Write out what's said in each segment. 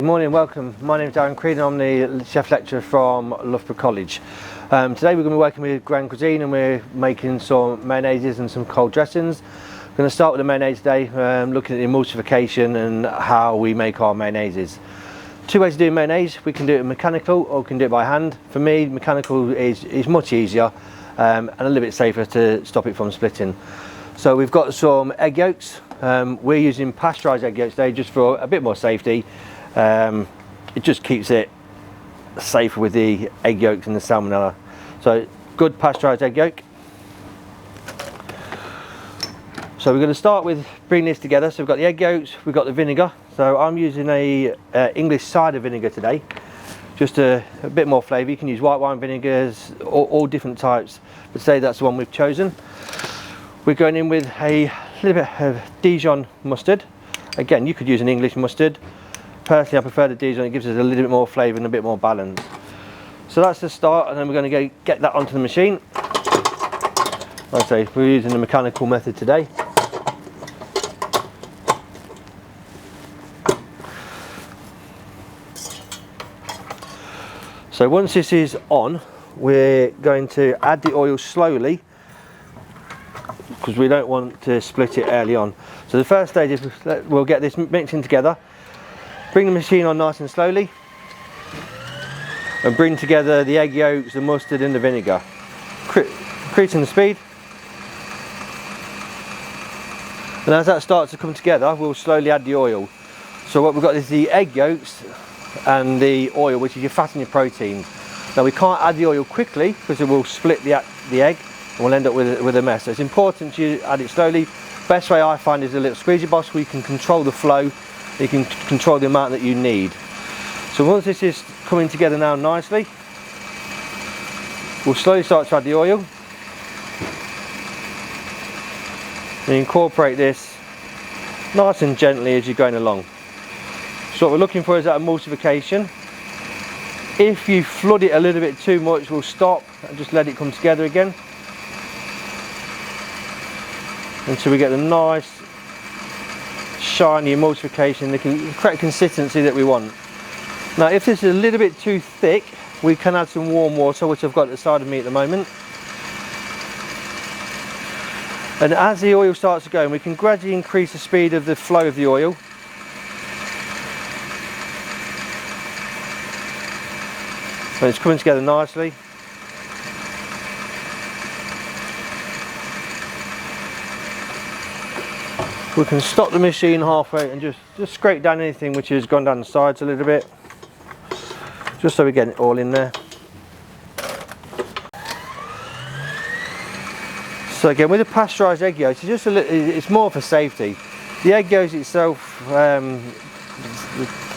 Good morning and welcome. My name is Darren Creed and I'm the chef lecturer from Loughborough College. Today we're going to be working with Grande Cuisine and we're making some mayonnaises and some cold dressings. We're going to start with the mayonnaise today, looking at the emulsification and how we make our mayonnaises. Two ways to do mayonnaise. We can do it mechanical or we can do it by hand. For me, mechanical is much easier and a little bit safer to stop it from splitting. So we've got some egg yolks. We're using pasteurised egg yolks today just for a bit more safety. It just keeps it safer with the egg yolks and the salmonella. So good pasteurised egg yolk. So we're going to start with bringing this together. So we've got the egg yolks, we've got the vinegar. So I'm using a English cider vinegar today, just a bit more flavour. You can use white wine vinegars, all different types, but today that's the one we've chosen. We're going in with a little bit of Dijon mustard. Again, you could use an English mustard. Personally, I prefer the Dijon. It gives us a little bit more flavour and a bit more balance. So that's the start, and then we're going to get that onto the machine. Like I say, we're using the mechanical method today. So once this is on, we're going to add the oil slowly because we don't want to split it early on. So the first stage is we'll get this mixing together. Bring the machine on nice and slowly and bring together the egg yolks, the mustard and the vinegar. Increasing the speed. And as that starts to come together, we'll slowly add the oil. So what we've got is the egg yolks and the oil, which is your fat and your protein. Now we can't add the oil quickly because it will split the egg and we'll end up with a mess. So it's important you add it slowly. Best way I find is a little squeezy box where you can control the flow. You can control the amount that you need. So once this is coming together now nicely, we'll slowly start to add the oil and incorporate this nice and gently as you're going along. So what we're looking for is that emulsification. If you flood it a little bit too much, we'll stop and just let it come together again until we get the nice shiny emulsification, the correct consistency that we want. Now if this is a little bit too thick, we can add some warm water, which I've got at the side of me at the moment. And as the oil starts to go, we can gradually increase the speed of the flow of the oil. And it's coming together nicely. We can stop the machine halfway and just scrape down anything which has gone down the sides a little bit, just so we get it all in there. So again, with the pasteurised egg yolks, it's more for safety. The egg yolks itself, the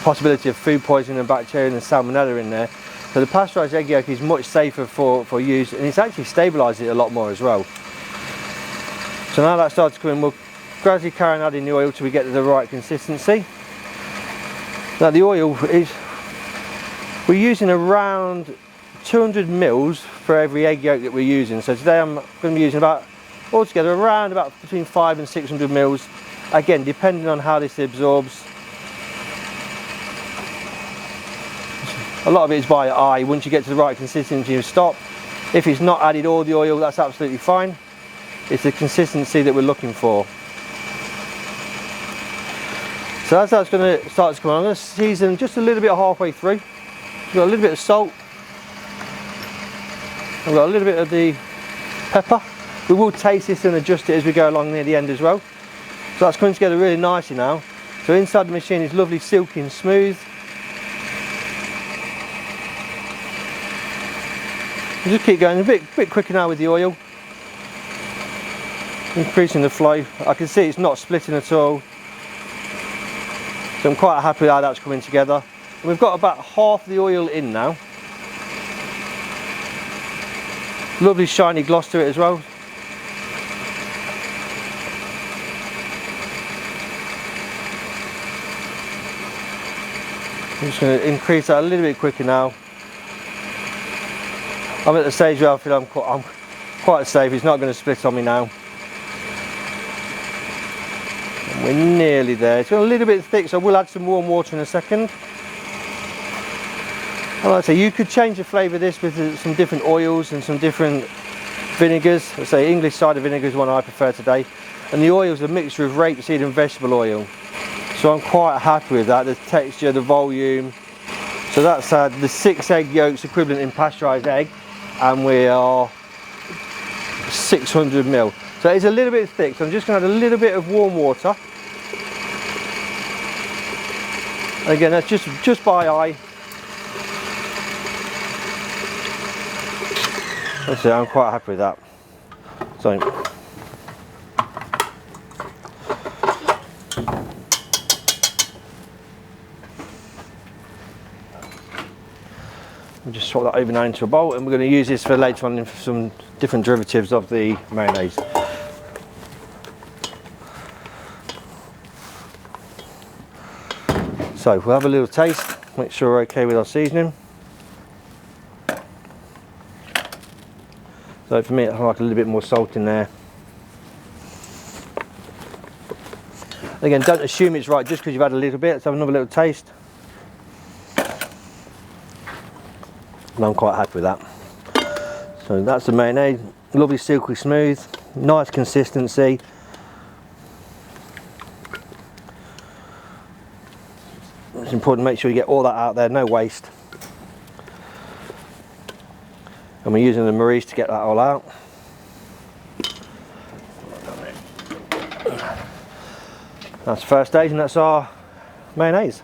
possibility of food poisoning and bacteria and salmonella in there. So the pasteurised egg yolk is much safer for use, and it's actually stabilised it a lot more as well. So now that starts to come in, we'll gradually carry on adding the oil till we get to the right consistency. Now the oil is, we're using around 200 mils for every egg yolk that we're using. So today I'm going to be using altogether around between 500 and 600 mils. Again, depending on how this absorbs. A lot of it is by eye. Once you get to the right consistency, you stop. If it's not added all the oil, that's absolutely fine. It's the consistency that we're looking for. So as that's going to start to come on, I'm going to season just a little bit halfway through. We've got a little bit of salt. I've got a little bit of the pepper. We will taste this and adjust it as we go along near the end as well. So that's coming together really nicely now. So inside the machine is lovely, silky and smooth. We'll just keep going a bit quicker now with the oil. Increasing the flow. I can see it's not splitting at all. So I'm quite happy with how that's coming together. And we've got about half the oil in now. Lovely shiny gloss to it as well. I'm just going to increase that a little bit quicker now. I'm at the stage where I feel I'm quite safe. It's not going to split on me now. And we're nearly there. It's got a little bit thick, so we'll add some warm water in a second. And like I say, you could change the flavour of this with some different oils and some different vinegars. Let's say English cider vinegar is one I prefer today. And the oil is a mixture of rapeseed and vegetable oil. So I'm quite happy with that, the texture, the volume. So that's the 6 egg yolks equivalent in pasteurised egg, and we are 600 ml. So it's a little bit thick, so I'm just going to add a little bit of warm water. And again, that's just by eye. That's it, I'm quite happy with that. So we'll just swap that over now into a bowl, and we're going to use this for later on in some different derivatives of the mayonnaise. So we'll have a little taste, make sure we're okay with our seasoning. So for me, I like a little bit more salt in there. Again, don't assume it's right just because you've had a little bit. Let's have another little taste. And I'm quite happy with that. So that's the mayonnaise, lovely silky smooth, nice consistency. It's important to make sure you get all that out there, no waste. And we're using the Maurice to get that all out. That's the first stage, and that's our mayonnaise.